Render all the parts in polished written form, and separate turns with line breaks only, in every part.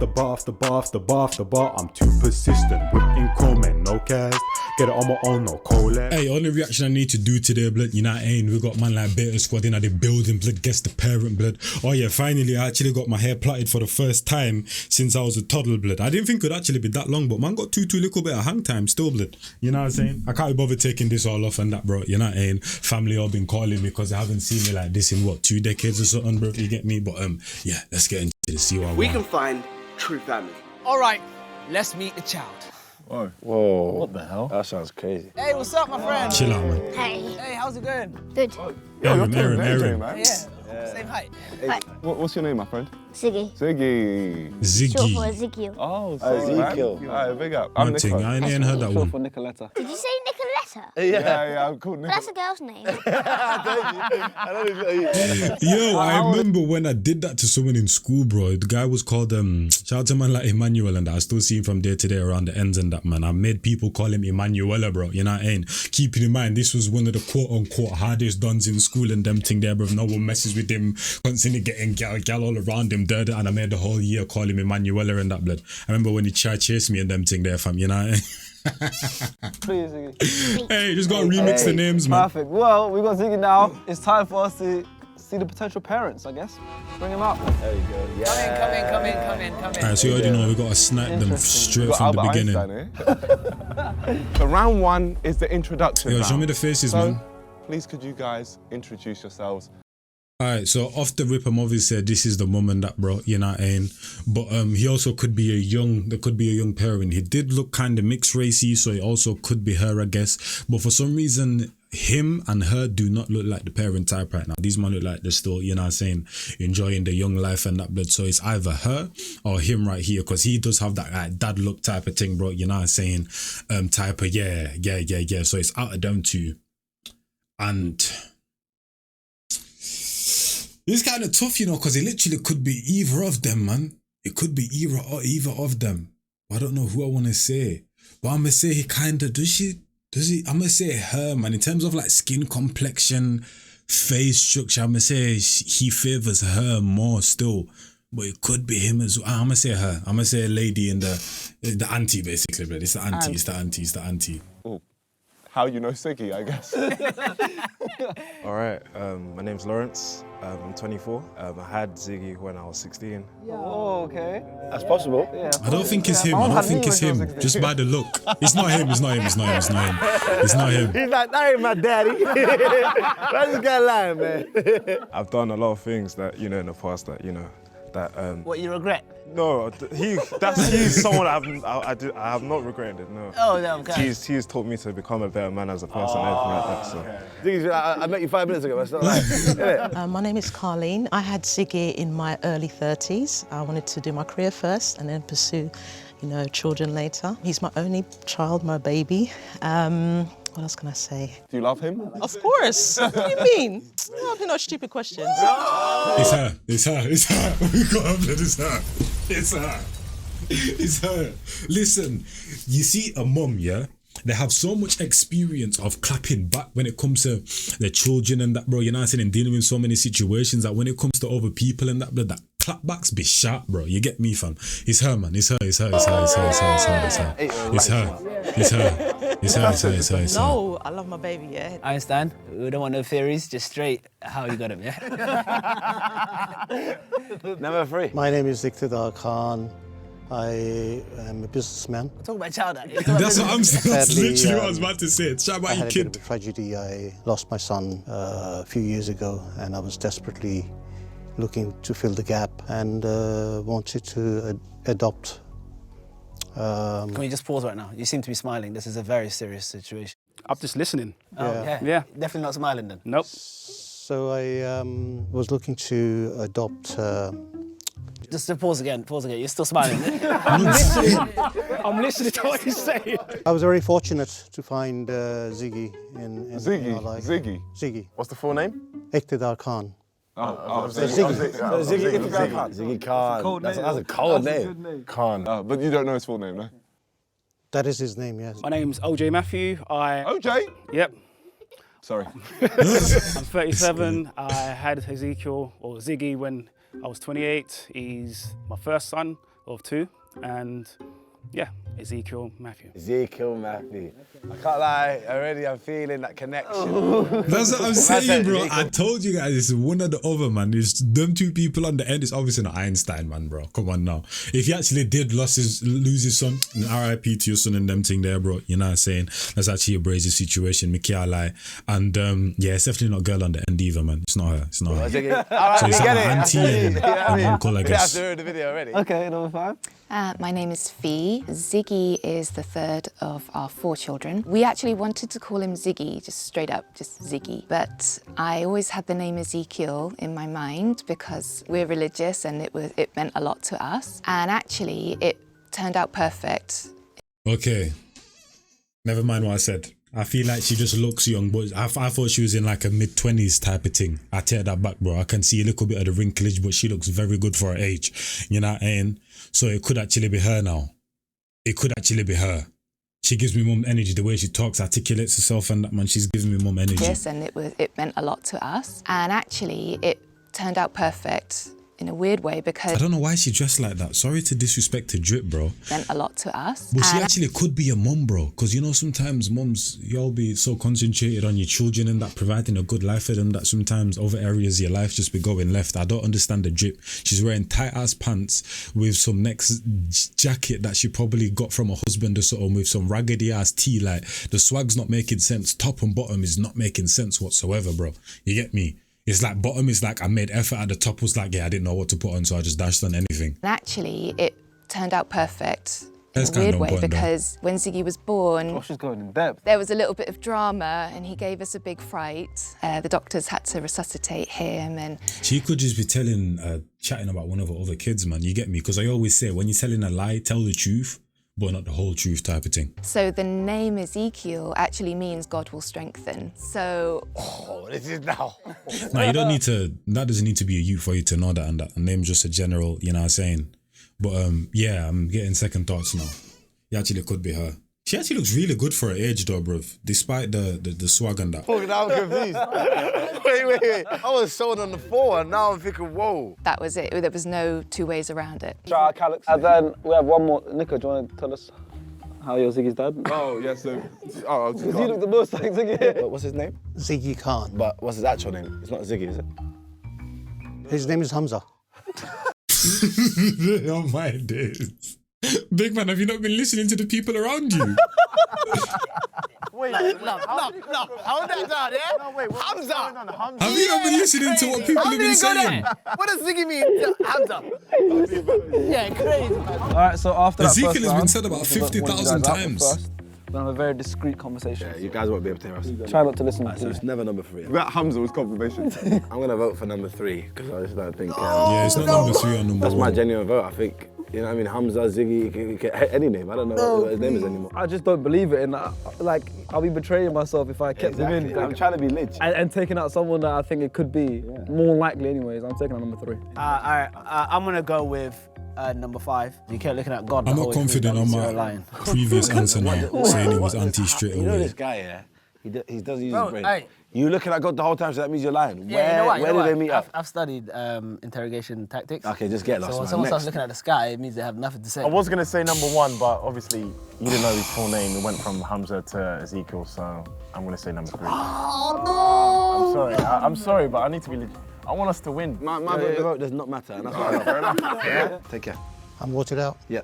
the bar, off the bar, off the bar, off the bar. I'm too persistent, whipping comment, no cast. Get it on my own, no collab.
Hey, only reaction I need to do today, blood, you know what I mean? We got man like Beta Squad in the building, blood, guess the parent, blood. Oh yeah, finally I actually got my hair plaited for the first time since I was a toddler, blood. I didn't think it would actually be that long, but man got too little bit of hang time still, blood. You know what I'm saying? I can't be bothered taking this all off and that, bro. You know what I mean? Family all been calling me because they haven't seen me like this in what, 2 decades or something, bro, you get me? But yeah, let's get into this, see what I want.
We can find true family.
All right, let's meet the child.
Whoa.
Whoa.
What the hell?
That sounds crazy.
Hey, what's up, my friend?
Chill out, man.
Hey.
Hey, how's it going?
Good.
Aaron.
Yeah. Same height.
Hey, what's your name, my friend?
Ziggy.
Ziggy.
Short for
Ziggy.
Ezekiel.
Oh,
Ezekiel.
Alright, big up. I'm
One thing,
Nicola.
I ain't heard that
Short
one.
for Nicoletta.
Did you say Nicoletta?
Yeah, I'm called
That's
Nicola.
a girl's name.
Yo, I remember when I did that to someone in school, bro. The guy was called, shout out to man like Emmanuel and that. I still see him from day to day around the ends and that, man. I made people call him Emanuela, bro. You know what I mean? Keeping in mind, this was one of the quote-unquote hardest dons in school and them thing there, bro. No one messes with him, constantly getting gal all around him, dirty, and I made the whole year call him Emanuela and that, blood. I remember when he tried to chase me and them thing there, fam, you know what I mean?
Please, Ziggy.
Hey, just gotta remix the names, man.
Perfect. Well, we got Ziggy now. It's time for us to see the potential parents, I guess. Bring them up.
There you go. Yeah.
Come in.
Alright, so you already know we gotta snipe them straight from the beginning.
So round one is the introduction.
Yo,
round.
show me the faces,
So,
man.
please could you guys introduce yourselves?
Alright, so off the rip, I'm obviously said this is the mum and that, bro, you know what I mean? But he also could be there could be a young parent. He did look kind of mixed racy, so it also could be her, I guess. But for some reason, him and her do not look like the parent type right now. These men look like they're still, you know what I'm saying, enjoying the young life and that, blood. So it's either her or him right here, because he does have that like, dad look type of thing, bro, you know what I'm saying? Type of, yeah. So it's out of them two. And it's kind of tough, you know, because it literally could be either of them, man. It could be either of them. I don't know who I want to say. But I'm going to say he kind of, does he? I'm going to say her, man. In terms of like skin complexion, face structure, I'm going to say he favors her more still. But it could be him as well. I'm going to say her. I'm going to say a lady in the auntie, basically. But it's the auntie.
Oh, how you know Siggy, I guess.
All right, my name's Lawrence. I'm 24. I had Ziggy when I was 16.
Oh, okay.
That's possible.
Yeah.
I don't think it's him. I don't think it's him. Just by the look. It's not him. It's not him.
He's like, that ain't my daddy. Why this guy lying, man? I've done a lot of things that, you know, in the past that, you know, that...
What, you regret?
No, he's someone I have not regretted it, no.
Oh, no, okay.
He's taught me to become a better man as a person and everything like that, so.
Okay. I met you 5 minutes ago, that's not right.
My name is Carleen. I had Ziggy in my early 30s. I wanted to do my career first and then pursue, you know, children later. He's my only child, my baby. What else can I say?
Do you love him?
Of course. What do you mean? No stupid questions.
It's her. We got her, blood. It's her. Listen, you see a mum, yeah? They have so much experience of clapping back when it comes to their children and that, bro. You know what I'm saying? And dealing with so many situations that when it comes to other people and that, blood, that clapbacks be sharp, bro. You get me, fam? It's her, man. It's her.
No, I love my baby, yeah.
I understand. We don't want no theories, just straight how you got him, yeah?
Number 3.
My name is Iqtidar Khan. I am a businessman.
Talk about child act.
That's what I'm saying. That's
Sadly,
literally what I was about to say. Shout out
I
your
had a bit
kid.
of a tragedy. I lost my son a few years ago, and I was desperately looking to fill the gap and wanted to adopt.
Can we just pause right now? You seem to be smiling. This is a very serious situation.
I'm just listening.
Oh, yeah. Definitely not smiling then.
Nope.
So I was looking to adopt.
Just pause again. You're still smiling.
I'm listening to what you're saying.
I was very fortunate to find Ziggy in our life.
Ziggy. What's the full name?
Iqtidar Khan.
Ziggy Khan. That's a cold name.
Khan. But you don't know his full name, no?
That is his name, yes.
My name's OJ Matthew.
OJ?
Yep.
Sorry.
I'm 37. I had Ezekiel, or Ziggy, when I was 28. He's my first son, of 2, and yeah, Ezekiel Matthew.
Ezekiel Matthew. I can't lie, already I'm feeling that connection.
That's what I'm saying, bro. I told you guys, it's one or the other, man. It's them 2 people on the end. It's obviously not Einstein, man, bro. Come on now. If he actually did lose his son, RIP to your son and them thing there, bro. You know what I'm saying? That's actually a brazy situation. Me can't lie. And yeah, it's definitely not girl on the end either, man. It's not her. It's not her. So it's our auntie and uncle, I guess.
I've heard the video already.
Okay, number 5.
My name is Fee. Ziggy is the 3rd of our 4 children. We actually wanted to call him Ziggy, just straight up, just Ziggy. But I always had the name Ezekiel in my mind because we're religious and it meant a lot to us. And actually, it turned out perfect.
Okay. Never mind what I said. I feel like she just looks young, but I thought she was in like a mid-20s type of thing. I tear that back, bro. I can see a little bit of the wrinklage, but she looks very good for her age. You know what I mean? So it could actually be her now. It could actually be her. She gives me mum energy. The way she talks, articulates herself and that, man, she's giving me mum energy.
Yes, and it meant a lot to us. And actually, it turned out perfect in a weird way because...
I don't know why she dressed like that. Sorry to disrespect the drip, bro.
Meant a lot to us.
But she actually could be a mum, bro. Because, you know, sometimes mums, y'all be so concentrated on your children and that, providing a good life for them, that sometimes other areas of your life just be going left. I don't understand the drip. She's wearing tight-ass pants with some next jacket that she probably got from her husband or something, with some raggedy-ass tee. Like, the swag's not making sense. Top and bottom is not making sense whatsoever, bro. You get me? It's like bottom is like I made effort, at the top was like, yeah, I didn't know what to put on, so I just dashed on anything.
And actually, it turned out perfect in a weird way because when Ziggy was born,
Oh, she's going in depth.
there was a little bit of drama and he gave us a big fright. The doctors had to resuscitate him and...
She could just be chatting about one of her other kids, man, you get me? Because I always say, when you're telling a lie, tell the truth, but not the whole truth type of thing.
So the name Ezekiel actually means God will strengthen. So...
Oh, this is now.
No, you don't need to, that doesn't need to be a youth for you to know that, and that name's just a general, you know what I'm saying? But yeah, I'm getting second thoughts now. It actually could be her. She actually looks really good for her age though, bruv, despite the swag and that.
Fucking I'm confused. wait. I was sold on the 4 and now I'm thinking, whoa.
that was it. There was no 2 ways around it.
Shout out Calix. And then we have one more. Nico, do you want to tell us how you're Ziggy's dad?
Oh, yeah, so...
Because you look the most like Ziggy.
What's his name?
Ziggy Khan.
But what's his actual name? It's not Ziggy, is it?
His name is Hamza.
Oh my days. Big man, have you not been listening to the people around you?
Wait, no, hold that down, yeah? No, wait, Hamza!
Have you not been listening to what people have been saying?
What does Ziggy mean? Hamza. Yeah, crazy.
All right, so after that
Ezekiel
first
has been
round,
said about
we've got one of you
50,000
guys out
times.
first. We're gonna have a very discreet conversation.
Yeah, you guys won't be able to hear us.
Try not to listen
So
to
it's never number 3.
That Hamza was confirmation.
I'm gonna vote for number 3 because I just don't think.
Yeah, it's not number 3 or number 1.
That's my genuine vote. I think. You know what I mean? Hamza, Ziggy, any name. I don't know what his name is anymore.
I just don't believe it, and like I'll be betraying myself if I kept him in.
I'm trying to be lit.
And taking out someone that I think it could be more likely anyways. I'm taking out number 3.
All right, I'm gonna go with number 5. You kept looking at God.
I'm not confident on my previous answer now, saying it was anti straight
You know
away.
this guy, yeah? He doesn't use
Bro,
his brain.
hey.
You looking at God the whole time, so that means you're lying.
Yeah, you know what?
Where did they meet up?
I've studied interrogation tactics.
Okay, just get lost,
So when
man.
someone starts
Next.
looking at the sky, it means they have nothing to say.
I was going to say number 1, but obviously you didn't know his full name. It went from Hamza to Ezekiel, so I'm going to say number 3. I'm sorry. I'm sorry, but I need to be legit. I want us to win.
My vote does not matter, and that's what I know.
Fair enough.
Yeah? Take care.
I'm voted out.
Yeah.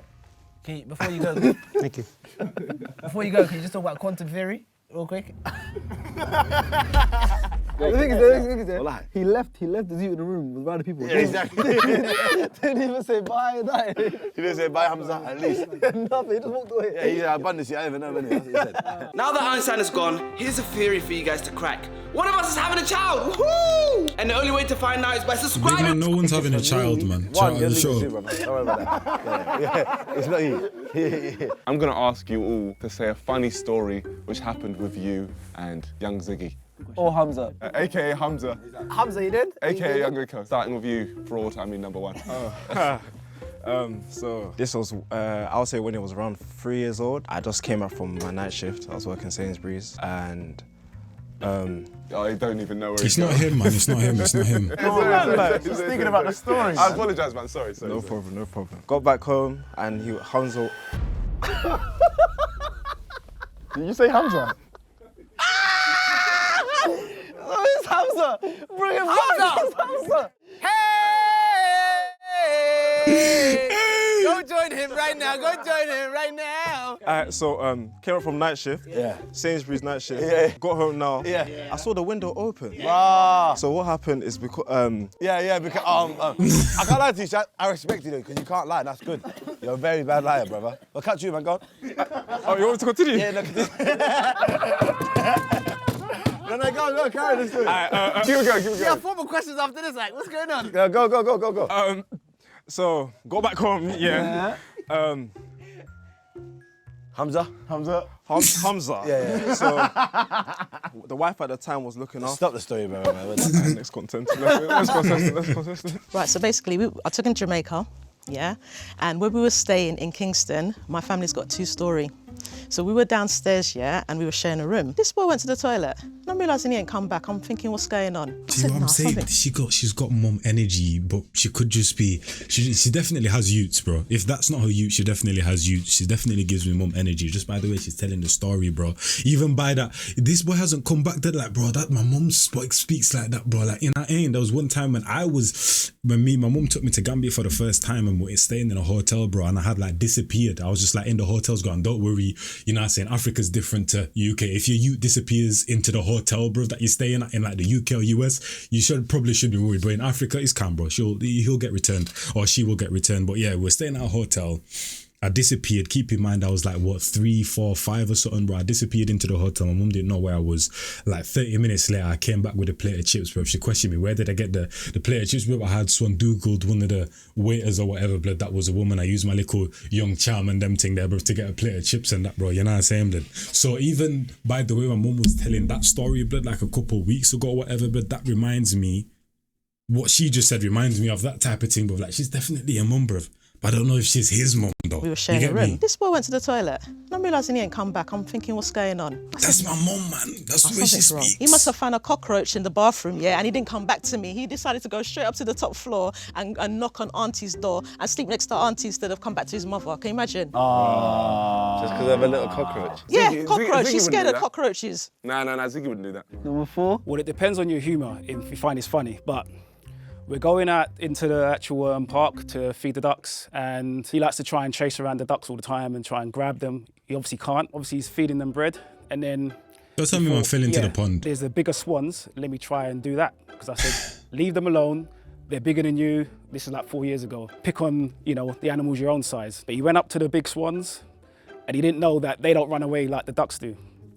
Can you, before you go,
Thank you.
can you just talk about quantum theory real quick?
The thing is,
Wallahi.
he left Ezekiel in the room with random people.
Yeah, exactly.
Didn't even say bye and that.
He didn't say bye, Hamza, at least.
Nothing, he just walked away.
Yeah, he's abundance. I don't even know when that's what he said.
Now that Einstein is gone, here's a theory for you guys to crack. One of us is having a child, woohoo! And the only way to find out is by
Big
subscribing.
man, no one's having a child, man.
One,
Child,
you're
sure.
too, brother. Don't worry about that. Yeah. It's not you.
I'm going to ask you all to say a funny story which happened with you and young Ziggy.
Or Hamza.
AKA Hamza.
Hamza, you did?
AKA young Rico. Starting with you, broad, I mean number 1.
So this was, I'll say when it was around 3 years old. I just came up from my night shift. I was working Sainsbury's and
Oh, you don't even know where
It's not him, man. It's not him. It's not him.
Just thinking about the story.
I apologise, man. Sorry.
No problem, no problem. Got back home and Hamza.
Did you say Hamza?
Oh, it's Hamza! Bring him back! It's Hamza!
Hey! Go join him right now. Go join him right now.
Alright, so came up from night shift.
Yeah.
Sainsbury's night shift.
Yeah.
Got home now.
Yeah.
I saw the window open.
Ah.
So what happened is because
Because I can't lie to you, I respect you because you can't lie. That's good. You're a very bad liar, brother. I'll catch you, man. Go on.
Oh, you want me to continue?
Yeah, no, continue. No, go, carry this thing.
Keep it going.
Yeah, 4 more questions after this. Like, what's going on?
Go.
So got back home. Yeah.
Hamza.
Hamza.
Yeah.
So the wife at the time was looking after.
Stop the story, man.
Next content. Let's contest.
Right, so basically, I took him to Jamaica, yeah, and where we were staying in Kingston, my family's got 2-story. So we were downstairs, yeah, and we were sharing a room. This boy went to the toilet, and I'm realising he ain't come back. I'm thinking, what's going on?
See what I'm saying? She's got mum energy, but she could just be. She definitely has youths, bro. If that's not her youth, she definitely has youths. She definitely gives me mum energy. Just by the way she's telling the story, bro. Even by that, this boy hasn't come back. That like, bro, that my mum speaks like that, bro. Like, you know, there was one time when my mum took me to Gambia for the first time, and we were staying in a hotel, bro, and I had like disappeared. I was just like in the hotels going, don't worry. You know what I'm saying? Africa's different to UK. If your youth disappears into the hotel, bro, that you're staying at in like the UK or US, you probably should be worried. But in Africa, it's calm, bro. He'll get returned, or she will get returned. But yeah, we're staying at a hotel. I disappeared. Keep in mind, I was like, 3, 4, 5 or something, bro. I disappeared into the hotel. My mum didn't know where I was. Like 30 minutes later, I came back with a plate of chips, bro. She questioned me, where did I get the plate of chips, bro? I had Googled one of the waiters or whatever, blood, that was a woman. I used my little young charm and them thing there, bro, to get a plate of chips and that, bro. You know what I'm saying, blood? So even by the way my mum was telling that story, blood, like a couple of weeks ago or whatever, blood, that reminds me, what she just said reminds me of that type of thing, bro. Like, she's definitely a mum, bro. But I don't know if she's his mum, though.
We were sharing a room. This boy went to the toilet, and I'm realising he ain't come back. I'm thinking, what's going on?
That's my mum, man. That's the way she speaks.
He must have found a cockroach in the bathroom, yeah, and he didn't come back to me. He decided to go straight up to the top floor and knock on Auntie's door and sleep next to Auntie instead of come back to his mother. Can you imagine?
Just because I have a little cockroach.
Yeah, cockroach. She's scared of cockroaches.
Nah, Ziggy wouldn't do that.
Number 4.
Well, it depends on your humour, if you find it's funny, but we're going out into the actual park to feed the ducks, and he likes to try and chase around the ducks all the time and try and grab them. He obviously can't. Obviously, he's feeding them bread, and then...
Don't tell me I fell into the pond.
There's the bigger swans. Let me try and do that. Because I said, leave them alone. They're bigger than you. This is like 4 years ago. Pick on, the animals your own size. But he went up to the big swans, and he didn't know that they don't run away like the ducks do.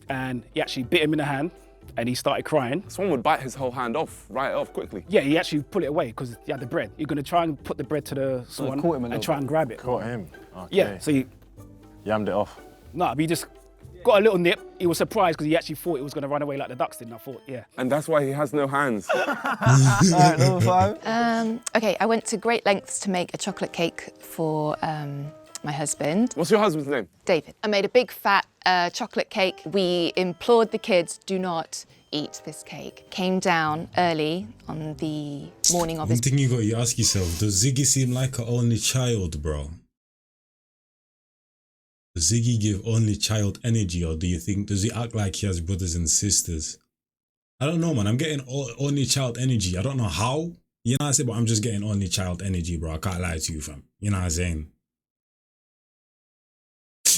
And he actually bit him in the hand, and he started crying.
Someone would bite his whole hand off, right off, quickly.
Yeah, he actually pulled it away because he had the bread. You're going to try and put the bread to the swan and try and grab it.
Caught him? Okay.
Yeah, so he...
Yammed it off?
No, but he just got a little nip. He was surprised because he actually thought it was going to run away like the ducks did, and I thought, yeah.
And that's why he has no hands.
All right, number 5.
Okay, I went to great lengths to make a chocolate cake for my husband.
What's your husband's name?
David. I made a big fat chocolate cake. We implored the kids, do not eat this cake. Came down early on the morning of his...
One thing you got to ask yourself, does Ziggy seem like an only child, bro? Does Ziggy give only child energy, or does he act like he has brothers and sisters? I don't know, man. I'm getting only child energy. I don't know how, you know what I'm saying, but I'm just getting only child energy, bro. I can't lie to you, fam. You know what I'm saying?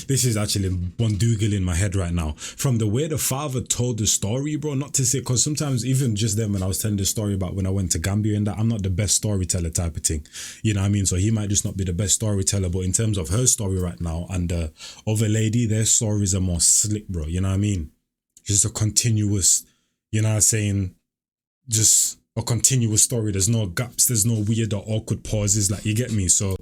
This is actually Bondugal in my head right now. From the way the father told the story, bro, not to say, because sometimes even just then when I was telling the story about when I went to Gambia and that, I'm not the best storyteller type of thing. You know what I mean? So he might just not be the best storyteller, but in terms of her story right now and the other lady, their stories are more slick, bro. You know what I mean? Just a continuous, you know what I'm saying? Just a continuous story. There's no gaps. There's no weird or awkward pauses. Like, you get me? So,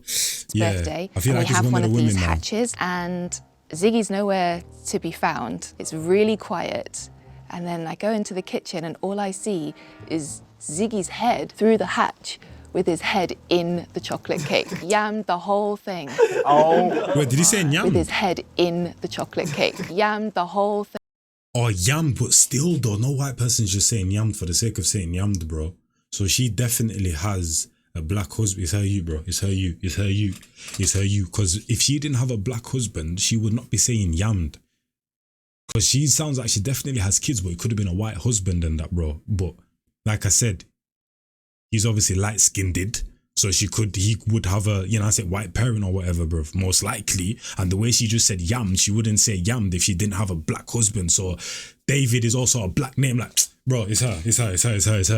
yeah.
Birthday,
I feel
and
like
we
it's
have one
of the
of these
women now.
hatches, and Ziggy's nowhere to be found. It's really quiet. And then I go into the kitchen and all I see is Ziggy's head through the hatch with his head in the chocolate cake. Yammed the whole thing.
Wait, did he say yam?
With his head in the chocolate cake. Yammed the whole thing.
Or yammed, but still though, no white person's just saying yammed for the sake of saying yammed, bro. So she definitely has a black husband. It's her you, bro. It's her you. It's her you. It's her you. Because if she didn't have a black husband, she would not be saying yammed. Because she sounds like she definitely has kids, but it could have been a white husband and that, bro. But like I said, he's obviously light-skinned. So he would have a, you know, I said white parent or whatever, bro, most likely. And the way she just said yammed, she wouldn't say yammed if she didn't have a black husband. So David is also a black name, like, bro, it's her.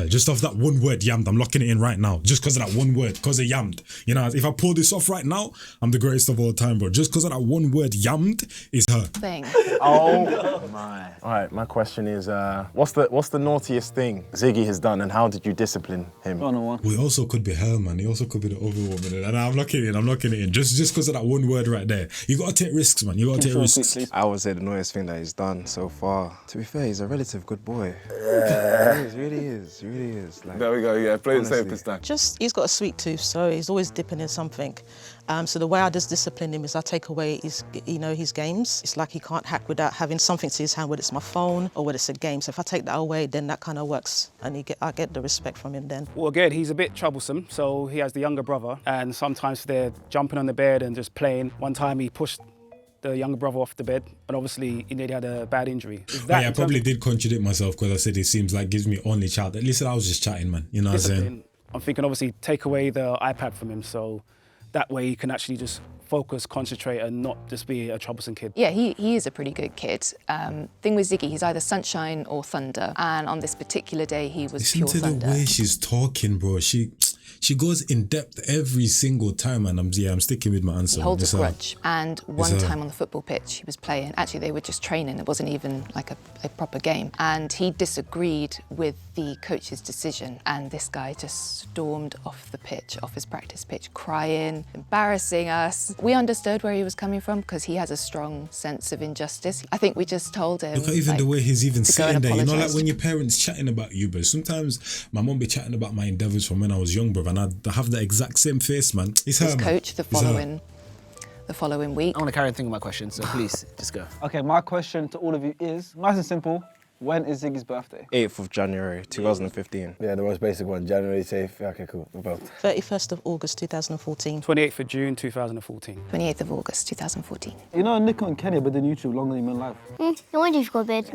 Just off that one word, yammed, I'm locking it in right now. Just because of that one word, because of yammed. You know, if I pull this off right now, I'm the greatest of all time, bro. Just because of that one word, yammed, is her.
Thing.
Oh my. All right, my question is, what's the naughtiest thing Ziggy has done and how did you discipline him?
Well, it also could be her, man. It also could be the other woman. And I'm locking it in. Just because of that one word right there. You got to take risks, man. You got to take risks.
I would say the naughtiest thing that he's done so far. To be fair, he's a relative good boy. Yeah. He really is. Like,
there we go, yeah, play it safe this time.
Just, he's got a sweet tooth, so he's always dipping in something. So the way I just discipline him is I take away his games. It's like he can't hack without having something to his hand, whether it's my phone or whether it's a game. So if I take that away, then that kind of works, and I get the respect from him then.
Well, again, he's a bit troublesome. So he has the younger brother, and sometimes they're jumping on the bed and just playing. One time he pushed the younger brother off the bed, and obviously he nearly had a bad injury.
I probably did contradict myself because I said it seems like gives me only child. Listen, I was just chatting, man. You know what I'm saying?
I'm thinking obviously take away the iPad from him, so that way he can actually just focus, concentrate, and not just be a troublesome kid.
Yeah, he is a pretty good kid. Thing with Ziggy, he's either sunshine or thunder, and on this particular day he was pure thunder.
Listen to the way she's talking, bro. She goes in depth every single time, and I'm sticking with my answer.
He holds a grudge. And one time on the football pitch, he was playing. Actually, they were just training. It wasn't even like a proper game. And he disagreed with the coach's decision. And this guy just stormed off the pitch, off his practice pitch, crying, embarrassing us. We understood where he was coming from because he has a strong sense of injustice. I think we just told him.
Look at even the way he's even sitting there. You know, like when your parents chatting about you, but sometimes my mum be chatting about my endeavours from when I was young, bro. And I have the exact same face, man. It's her,
man. Coach the following week.
I want to carry on thinking my question, so please, just go.
Okay, my question to all of you is, nice and simple, when is Ziggy's birthday?
8th of January, 2015.
Yeah, the most basic one, January safe. Okay, cool, we're both.
31st of August 2014.
28th of June 2014.
28th of August 2014.
You know, Nico and Kenny have been doing YouTube longer than ManLyke.
No wonder you've got a beard.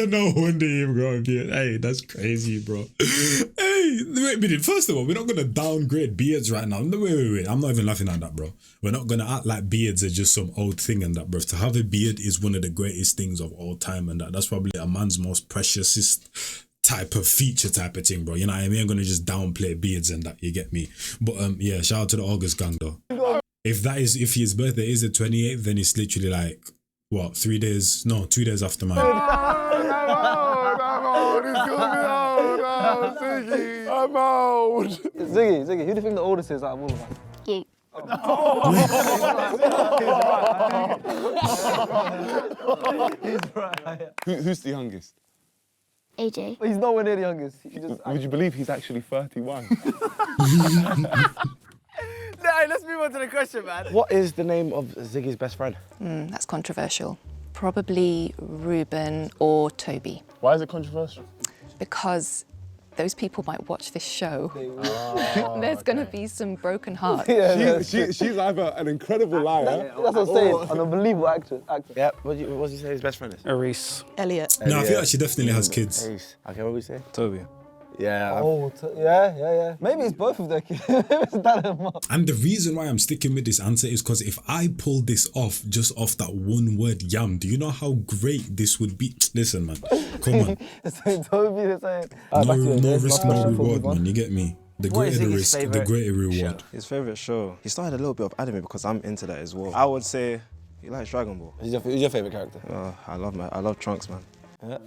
No wonder you've got a beard. Hey, that's crazy, bro. Hey, wait a minute. First of all, we're not going to downgrade beards right now. Wait. I'm not even laughing at that, bro. We're not going to act like beards are just some old thing and that, bro. To have a beard is one of the greatest things of all time, and that's probably a man's most precious type of feature type of thing, bro. You know what I mean? I'm going to just downplay beards and that, you get me? But yeah, shout out to the August gang, though. If his birthday is the 28th, then it's literally like, what, 2 days after mine.
I'm old.
Ziggy, who do you think the oldest is out of all of us?
You.
Who's the youngest?
AJ.
He's nowhere near the youngest.
Would you believe he's actually 31?
No, let's move on to the question, man.
What is the name of Ziggy's best friend?
That's controversial. Probably Ruben or Toby.
Why is it controversial?
Because those people might watch this show. There's going to be some broken hearts.
She's either an incredible liar.
That's what I'm saying, an unbelievable actor.
Yeah, what does he say his best friend is?
Reese.
Elliot.
No, I feel like she definitely has kids.
Okay, what do we say?
Toby.
Yeah.
Yeah. Maybe it's both of their kids. It's dad and mom.
And the reason why I'm sticking with this answer is because if I pull this off just off that one word yam, do you know how great this would be? Listen, man, come on.
Toby, they're saying.
No risk, no reward, man. You get me? The greater the risk, the greater reward.
His favourite show. He started a little bit of anime because I'm into that as well. I would say he likes Dragon Ball.
Who's your favourite character?
I love Trunks, man.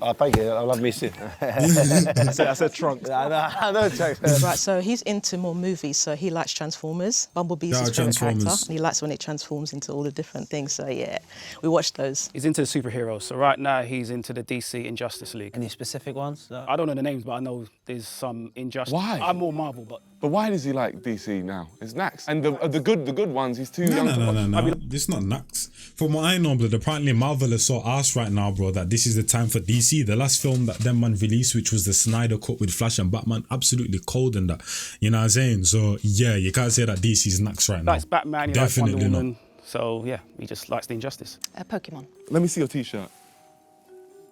Oh, thank you. I love me too.
I said Trunks.
I know Trunks.
Right, so he's into more movies, so he likes Transformers. Bumblebee's his favourite character. And he likes when it transforms into all the different things, so yeah, we watch those.
He's into the superheroes, so right now he's into the DC Injustice League.
Any specific ones?
I don't know the names, but I know there's some injustice.
Why?
I'm more Marvel, but
why does he like DC now? It's Nax. And the good ones, he's too young to watch.
No. It's not Nax. From what I know, blood, apparently Marvel is so arsed right now, bro, that this is the time for DC. The last film that them man released, which was the Snyder Cut with Flash and Batman, absolutely cold in that. You know what I'm saying? So, yeah, you can't say that DC's Nax right now.
that's Batman, he
Definitely
likes Wonder
not.
Woman. So, yeah, he just likes the injustice.
Pokemon.
Let me see your T-shirt.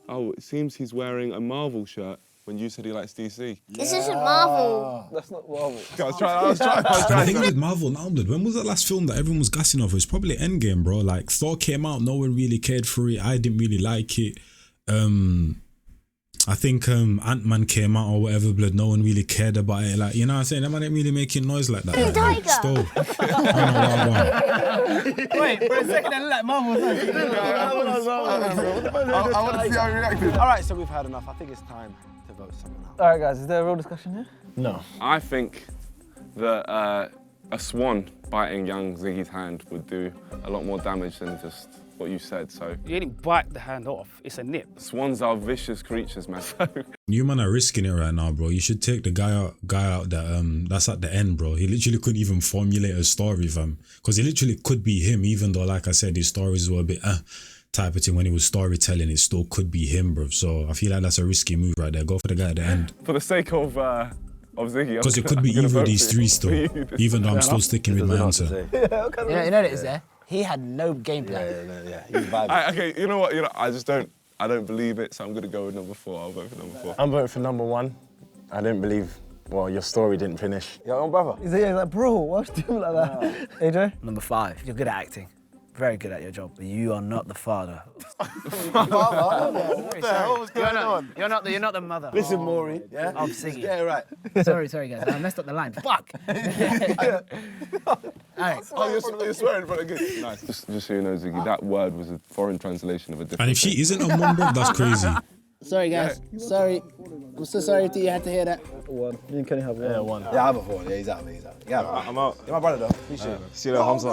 Oh, it seems he's wearing a Marvel shirt when you said he likes DC.
This isn't Marvel.
That's not Marvel.
I was trying.
The thing with Marvel now, blood, when was the last film that everyone was gassing over? It's probably Endgame, bro. Like, Thor came out, no one really cared for it. I didn't really like it. I think Ant-Man came out or whatever, blood, no one really cared about it. Like, you know what I'm saying? That man ain't really making noise like that.
Hey, Tiger.
Still.
Wait, for a second, I looked like Marvel.
I want to see how he reacted.
All right, so we've had enough. I think it's time to vote someone out. All right, guys, is there a real discussion here?
No.
I think that a swan biting young Ziggy's hand would do a lot more damage than just what you said, so.
You didn't bite the hand off, it's a nip.
Swans are vicious creatures, man.
You man are risking it right now, bro. You should take the guy out that that's at the end, bro. He literally couldn't even formulate a story, fam. Because it literally could be him, even though, like I said, his stories were a bit type of thing. When he was storytelling, it still could be him, bro. So I feel like that's a risky move right there. Go for the guy at the end.
For the sake of Ziggy.
Because it could be either of these three still, even though I'm still sticking with my answer.
You know what it is there? He had no game plan.
Yeah. He's vibing.
Okay, you know what? I don't believe it, so I'm gonna go with number 4. I'll vote for number 4.
I'm voting for number 1. I didn't believe, well, your story didn't finish.
Your own brother. He's like, bro, why's you doing like that? AJ?
Number 5, you're good at acting. Very good at your job, but you are not the father.
What the hell was going on?
You're not the mother.
Listen, Maury, yeah?
I'm singing.
Get it right.
Sorry, guys. I messed up the line. Fuck! All right.
Oh, you're swearing in front of kids. Nice. Just so you know, Ziggy, that word was a foreign translation of a different
And if she isn't a mum, bro, that's crazy.
Sorry, guys. Sorry. I'm so sorry that you had to hear that.
One. Me and Kenny have one.
Yeah, 1.
Yeah, I have a 4. Yeah, he's out. Yeah,
I'm out.
You're my brother, though. Appreciate it.
See you later, Hamza.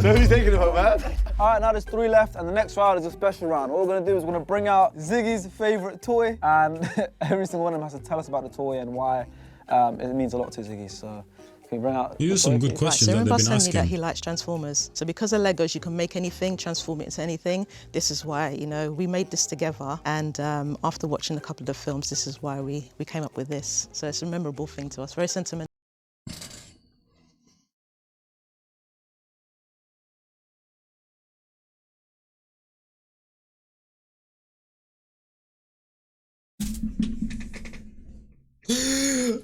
So who's taking it home, man?
All right, now there's 3 left, and the next round is a special round. All we're gonna do is we're gonna bring out Ziggy's favorite toy, and every single one of them has to tell us about the toy and why it means a lot to Ziggy. So can we bring out?
These are some good questions
So
that
remember
they've been
telling me that
asking.
he likes Transformers. So because of Legos, you can make anything, transform it into anything. This is why, we made this together. And after watching a couple of the films, this is why we came up with this. So it's a memorable thing to us, very sentimental.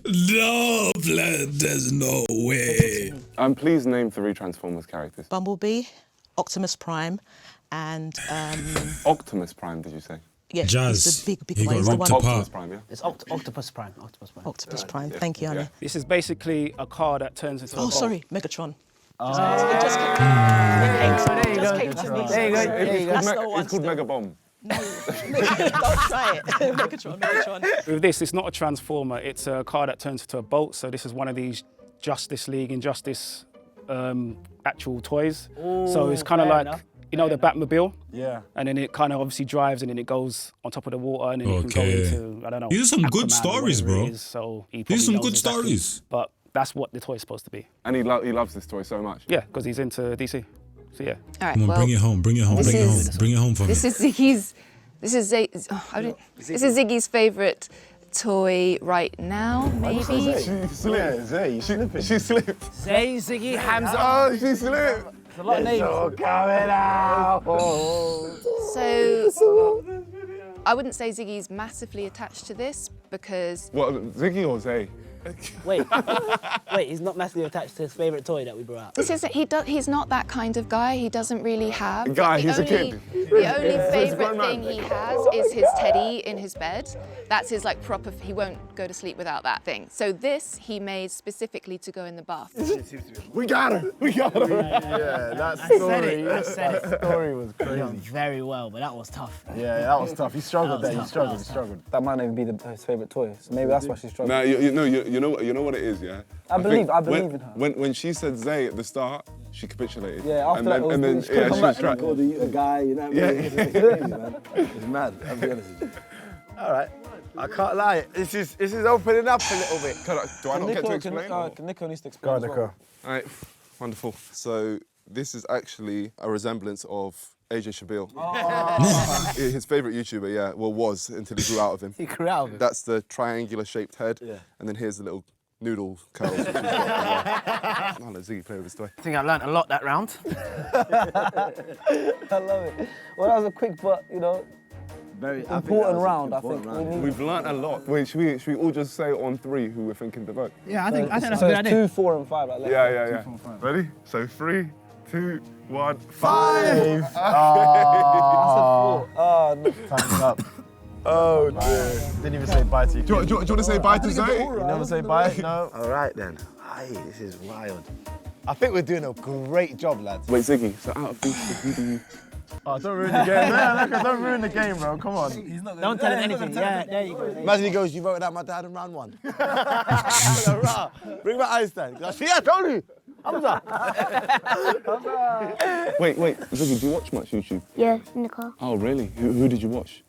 No, blood, there's no way.
Please name 3 Transformers characters.
Bumblebee, Optimus Prime, and
Optimus Prime, did you say?
yeah,
Jazz.
he's the big
He
one.
got
He's the
ripped
one.
apart.
Optimus Prime, yeah?
It's Octopus Prime.
Optimus Prime. Thank you, Annie.
This is basically a car that turns into a
Oh,
boat.
sorry, Megatron.
There you go.
It's called Mega Bomb.
Don't try it. Megatron.
With this, it's not a transformer, it's a car that turns into a boat. So this is one of these Justice League Injustice actual toys. So it's kind of like, the Batmobile?
Yeah.
And then it kind of obviously drives and then it goes on top of the water and then it can go into, I don't know.
These are some good
Aquaman or
stories,
whatever
bro.
it is. So he
These are
probably
some
knows
good
exactly.
stories.
But that's what the toy's supposed to be.
And he loves this toy so much.
Yeah, because he's into DC. So yeah.
All right,
Come on,
well,
bring it home. Bring it home for me.
This is Ziggy's favourite toy right now, maybe.
She slipped. Zay, you slipping.
She slipped.
Zay, Ziggy, Hamza.
Oh, she slipped.
It's a lot of names.
coming out.
So I wouldn't say Ziggy's massively attached to this because
What, Ziggy or Zay?
Wait, he's not massively attached to his favourite toy that we brought out.
this is he's not that kind of guy. He doesn't really have.
Guy,
the
he's a
only-
kid.
The only favourite thing he has is his teddy in his bed. That's his proper. He won't go to sleep without that thing. So this he made specifically to go in the bath.
We got her.
Yeah, that story.
I said it.
That story was
You're
crazy.
very well, but that was tough.
Yeah, that was tough. He struggled there. He struggled.
That might even be his favourite toy, so maybe that's why she's struggling.
Nah, you know what it is, yeah?
I believe
when,
in her.
When she said Zay at the start, she capitulated.
Yeah, after that,
and then
she couldn't come
she
back.
was trapped.
Called a guy, you know what I mean? It's crazy, man. It's mad, I'll be honest with you. All right. I can't lie. This is opening up a little bit.
Do I not get to explain?
Nico needs to explain.
Go on, Nico.
All right, wonderful. So this is actually a resemblance of AJ Shabil. His favourite YouTuber, yeah. Well, was until he grew out of him.
He grew out of him.
That's the triangular-shaped head.
Yeah.
And then here's the little noodle curls. I'll let Ziggy play with his toy.
I think I learnt a lot that round.
I love it. Well, that was a quick but, you know, important round, I think.
We've learnt a lot. Wait, should we all just say on 3 who we're thinking to vote?
Yeah, I think that's a
so
good
it's
idea.
2, 4, and 5. Like
Yeah. 2, 4, 5. Ready? So 3, 2, 1, 5.
5.
Oh, no.
Time's up. Oh dear. Didn't even say bye to you.
Do you want to say bye to Zoe?
You never say bye? No.
All right then. Aye, this is wild. I think we're doing a great job, lads.
Wait, Ziggy, so out of these, who do you...
Oh, don't ruin the game. Man, don't ruin the game, bro. Come on.
Don't tell him anything. Yeah, there you go.
Imagine he goes, you voted out my dad in round 1. Bring my eyes down. See, I told you. Hamza.
Wait, Ziggy, do you watch much YouTube?
Yeah, in the car.
Oh, really? Who did you watch?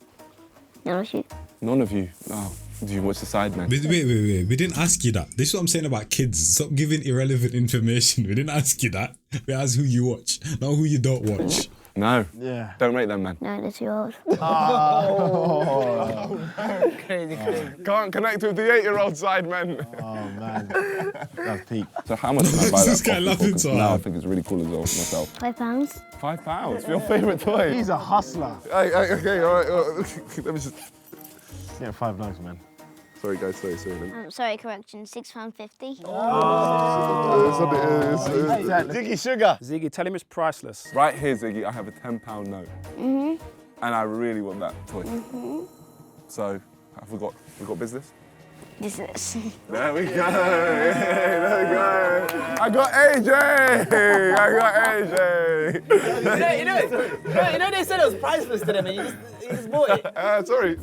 No, I shoot.
None of you? Oh, do you watch the Sidemen?
Wait. We didn't ask you that. This is what I'm saying about kids. Stop giving irrelevant information. We didn't ask you that. We asked who you watch, not who you don't watch.
No.
Yeah.
Don't rate them, man.
No, they're too old.
Crazy.
Can't connect with the 8-year-old Sidemen.
Oh, man. That's peak.
So how much can I buy that?
This guy laughing so
Now I
hard.
think it's really cool as well myself.
£5.
£5 for your favourite toy?
He's a hustler.
Okay, all right. Let me just...
Yeah, 5 nugs, man.
Sorry, guys. Sorry.
Sorry, correction. £6.50.
Ziggy Sugar.
Ziggy, tell him it's priceless.
Right here, Ziggy, I have a £10 note.
Mhm.
And I really want that toy.
Mhm.
So, have we got business?
Business.
There we go. There we go. I got AJ.
You know they said it was priceless to them and you just bought it.
Sorry.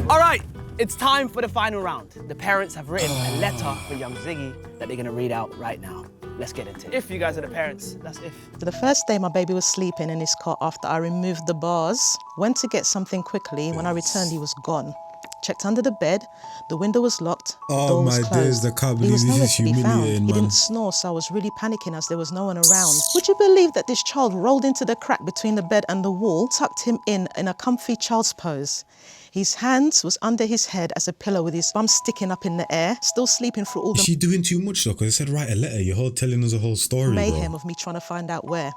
All right, it's time for the final round. The parents have written a letter for young Ziggy that they're gonna read out right now. Let's get into it. If you guys are the parents, that's if.
So the first day my baby was sleeping in his cot after I removed the bars, went to get something quickly. When I returned, he was gone. Checked under the bed, the window was locked, the
Oh
door was
my
closed.
days, I can't
He was
believe
nowhere
this
to
is
be found.
humiliating,
He
man.
didn't snore, so I was really panicking as there was no one around. Would you believe that this child rolled into the crack between the bed and the wall, tucked him in a comfy child's pose. His hands was under his head as a pillow with his bum sticking up in the air, still sleeping through all
Is
the
she doing too much though? Because I said write a letter. You're telling us a whole story,
mayhem
bro.
of me trying to find out where.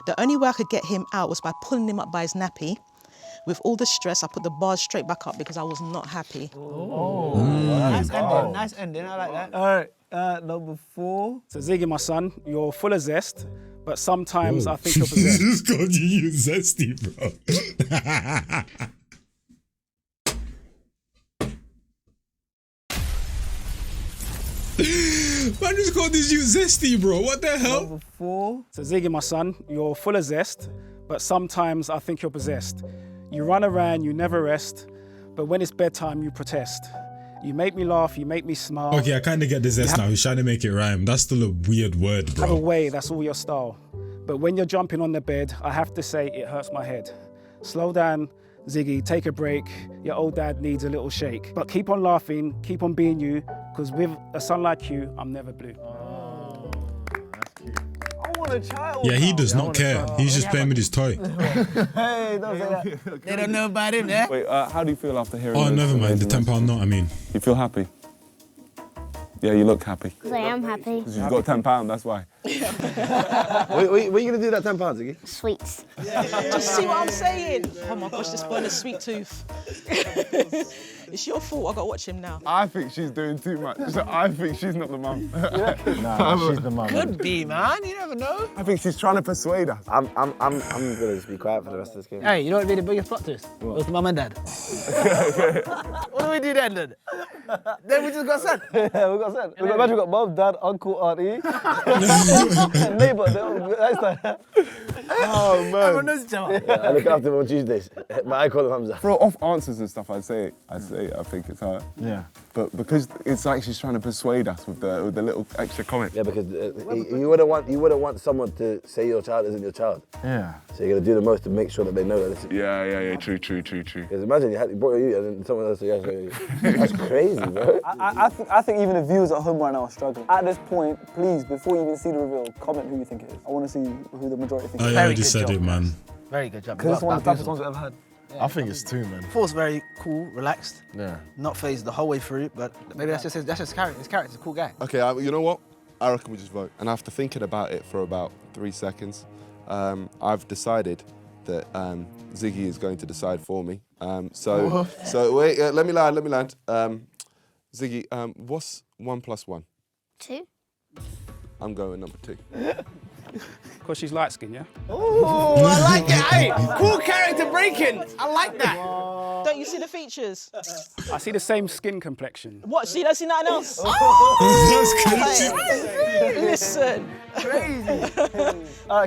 The only way I could get him out was by pulling him up by his nappy. With all the stress, I put the bars straight back up because I was not happy.
Nice ending, I like that.
All right, number 4.
So Ziggy, my son, you're full of zest, but sometimes I think you're possessed.
This called you zesty, bro. Man just called this you zesty, bro. What the hell?
Number 4.
So Ziggy, my son, you're full of zest, but sometimes I think you're possessed. You run around, you never rest, but when it's bedtime, you protest. You make me laugh, you make me smile.
Okay, I kind of get the zest now. He's trying to make it rhyme. That's still a weird word,
Have a
bro.
way, that's all your style. But when you're jumping on the bed, I have to say it hurts my head. Slow down, Ziggy, take a break. Your old dad needs a little shake. But keep on laughing, keep on being you, because with a son like you, I'm never blue.
I want a child.
Yeah, he does not care. He's just playing with his toy.
Hey, don't say that.
They don't know about him, yeah?
Wait, how do you feel after hearing
Oh,
those
never mind. The
amazing
£10 note, I mean.
You feel happy? Yeah, you look happy.
Because I am happy.
Because you've got £10, that's why.
What are you going to do with that £10, Ziggy?
Sweets.
Just see what I'm saying? Oh my gosh, this boy has a sweet tooth. It's your fault, I gotta watch him now.
I think she's doing too much. So I think she's not the mum.
Nah, she's the mum.
Could be, man. You never know.
I think she's trying to persuade us.
I'm going to just be quiet for the rest of this game.
Hey, you know what would be the biggest plot twist? It was mum and dad. What do we do then? Then we just got sent.
Yeah, we got sent. Imagine we got mum, dad, uncle, auntie, neighbour. That's like
Oh, man.
Everyone knows each other.
Yeah, I look after him on Tuesdays. But I call him Hamza.
For off answers and stuff, I think it's her.
Yeah.
But because it's like she's trying to persuade us with the little extra comment.
Yeah, because you wouldn't want someone to say your child isn't your child.
Yeah.
So you're gonna do the most to make sure that they know that this is.
Yeah. True.
Because imagine you brought you and then someone else said yes. That's crazy, bro.
I think even the viewers at home right now are struggling. At this point, please, before you even see the reveal, comment who you think it is. I want to see who the majority think it is.
I already said it, man.
Very good job.
Because it's one of the toughest ones we've ever had.
I think it's 2, man.
4's very cool, relaxed.
Yeah.
Not phased the whole way through, but maybe that's just his character. His character's a cool guy.
Okay, you know what? I reckon we just vote. And after thinking about it for about 3 seconds, I've decided that Ziggy is going to decide for me. So wait, let me land. Ziggy, what's 1 + 1?
2.
I'm going number 2.
Because she's light skinned, yeah?
Oh, I like it. Hey, cool character breaking. I like that.
Don't you see the features?
I see the same skin complexion.
What? See, don't see nothing else? Listen.
Crazy.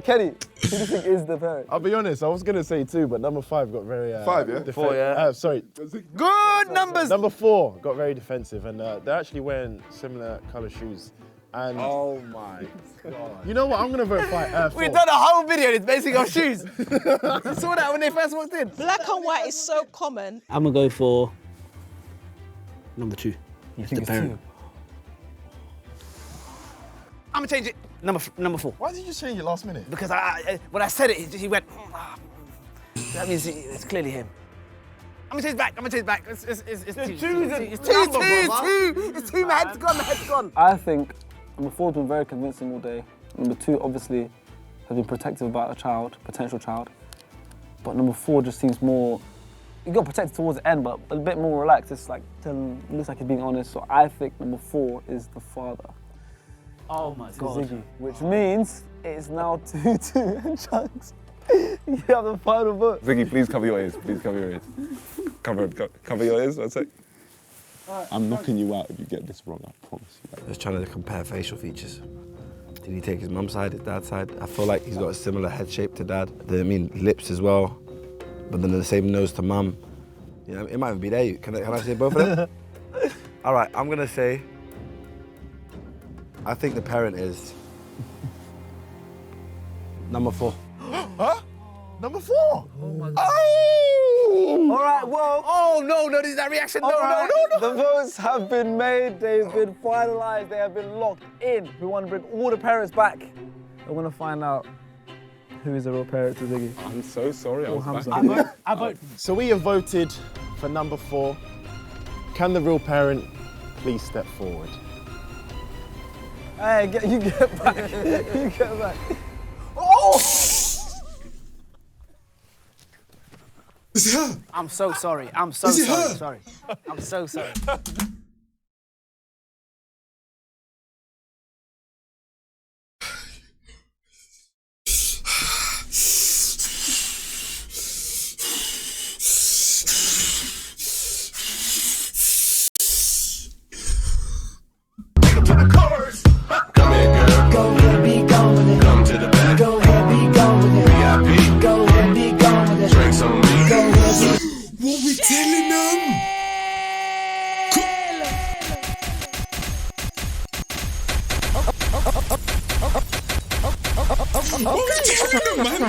Kenny, who do you think is the parent?
I'll be honest, I was going to say 2, but number 5 got very...
5, yeah?
4, yeah.
Sorry.
Good numbers.
Number 4 got very defensive, and they're actually wearing similar colour shoes. And
oh my God.
You know what? I'm going to vote 4.
We've done a whole video and it's basically off shoes. You saw that when they first walked in.
Black and white is so common.
I'm going to go for number 2.
You think it's 2?
I'm going to change it. Number 4.
Why did you change it last minute?
Because when I said it, he went, that means it's clearly him. I'm gonna change back. It's 2. It's 2, my head's gone.
I think number 4's been very convincing all day. Number 2 obviously has been protective about a child, potential child. But number 4 just seems more, he got protected towards the end, but a bit more relaxed. It's like, looks like he's being honest. So I think number 4 is the father.
Oh my God.
Ziggy, which means it's now 2-2 and Chunks. You have the final vote.
Ziggy, please cover your ears. Cover your ears, that's it. I'm knocking you out if you get this wrong, I promise you.
Just trying to compare facial features. Did he take his mum's side, his dad's side? I feel like he's got a similar head shape to dad. Lips as well, but then the same nose to mum. You know, it might even be there. Can I say both of them? All right, I'm gonna say, I think the parent is number 4.
Huh? Number 4?
Oh my God. All right, well.
Oh no, that reaction. No.
The votes have been made, they've been finalized, they have been locked in. We want to bring all the parents back. We're going to find out who is the real parent to Ziggy.
I'm so sorry, I was
Hamza.
I vote.
So we have voted for number 4. Can the real parent please step forward?
Hey, you get back. You get back.
Oh!
Is it her?
I'm so sorry. I'm so
Is it
sorry.
her?
Sorry. I'm so sorry.
What we telling them? What we telling them, man?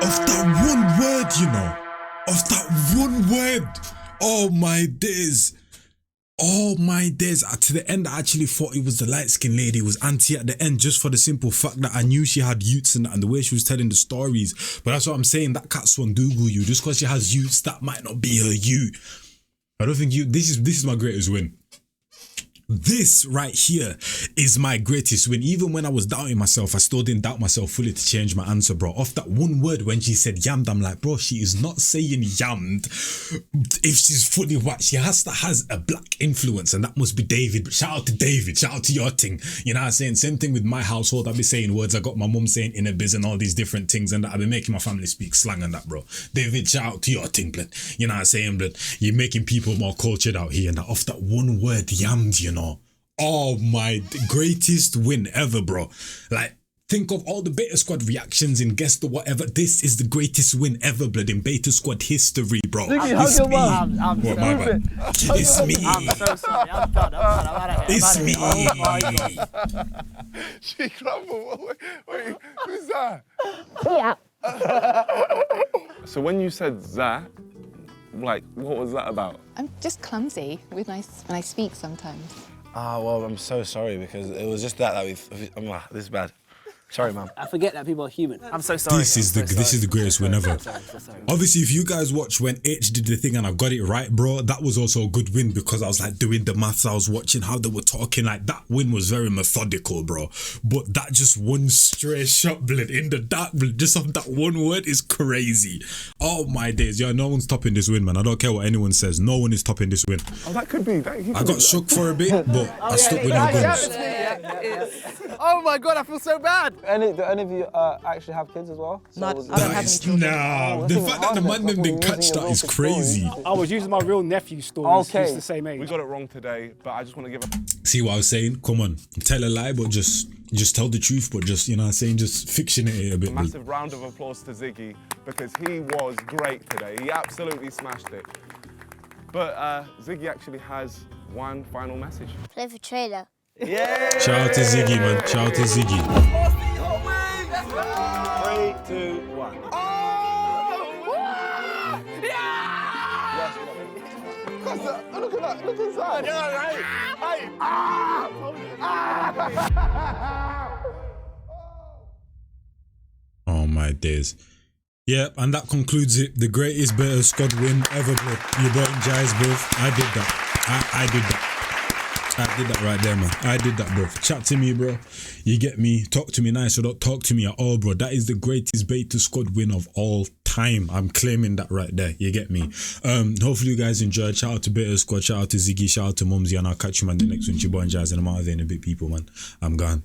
Of that one word, you know. Of that one word. Oh my days. Oh my days. To the end, I actually thought it was the light-skinned lady. It was Auntie at the end, just for the simple fact that I knew she had youths and that, and the way she was telling the stories. But that's what I'm saying. That cat swan Dougal you. Just because she has youths, that might not be her you. I don't think you. This is my greatest win. This right here is my greatest win. Even when I was doubting myself, I still didn't doubt myself fully to change my answer, bro. Off that one word when she said yammed, I'm like, bro, she is not saying yammed. If she's fully white, she has a black influence, and that must be David. But shout out to David, shout out to your thing. You know what I'm saying? Same thing with my household. I've been saying words. I got my mum saying in a biz and all these different things, and that I've been making my family speak slang and that, bro. David, shout out to your thing, blood. You know what I'm saying, blood? You're making people more cultured out here, and that off that one word yammed, you know. Oh my greatest win ever, bro. Like, Think of all the Beta Squad reactions in Guess the Whatever. This is the greatest win ever, blood, in Beta Squad history, bro. It's me.
I'm
What, my bad? It's me.
I'm so sorry. I'm done. I'm out of here.
It's me.
Oh my God.
She crumbled. Wait, who's that?
Yeah.
So when you said that, like, what was that about?
I'm just clumsy with when I speak sometimes.
Ah, well, I'm so sorry because it was just that this is bad. Sorry, man.
I forget that people are human. I'm so sorry.
This is the greatest win ever. Obviously, if you guys watch when H did the thing and I got it right, bro, that was also a good win because I was like doing the maths. I was watching how they were talking. Like that win was very methodical, bro. But that just one straight shot, blood, in the dark, blood, just off that one word is crazy. Oh my days, yo, no one's topping this win, man. I don't care what anyone says. No one is topping this win.
Oh, that could be.
I got shook for a bit, but I stuck with my guns.
Oh my God, I feel so bad.
Do any of you actually have kids as well?
No, I don't have any children.
Nah, the fact that the man them didn't catch that is crazy.
I was using my real nephew's stories.
Okay.
He's the same age.
We got it wrong today, but I just want to give a...
See what I was saying? Come on, tell a lie, but just tell the truth, but just, you know what I'm saying, just fictionate it a bit.
massive round of applause to Ziggy because he was great today. He absolutely smashed it. But Ziggy actually has one final message.
Play for trader.
Yeah!
Shout out to Ziggy, man. Shout out to Ziggy.
3, 2, 1.
Look at that, look inside.
Yeah, right. Hey.
Oh my days. Yeah, and that concludes it. The greatest Beta Squad win ever, bro. Your boy Enquiries, bro. I did that. I did that. I did that right there, man. I did that, bro. Chat to me, bro. You get me? Talk to me nice or don't talk to me at all, bro. That is the greatest Beta Squad win of all time. I'm claiming that right there. You get me? Hopefully you guys enjoyed. Shout out to Beta Squad. Shout out to Ziggy. Shout out to Mumsy. And I'll catch you, man, the next one. Your boy Enquiries, and I'm out there in a bit, people, man. I'm gone.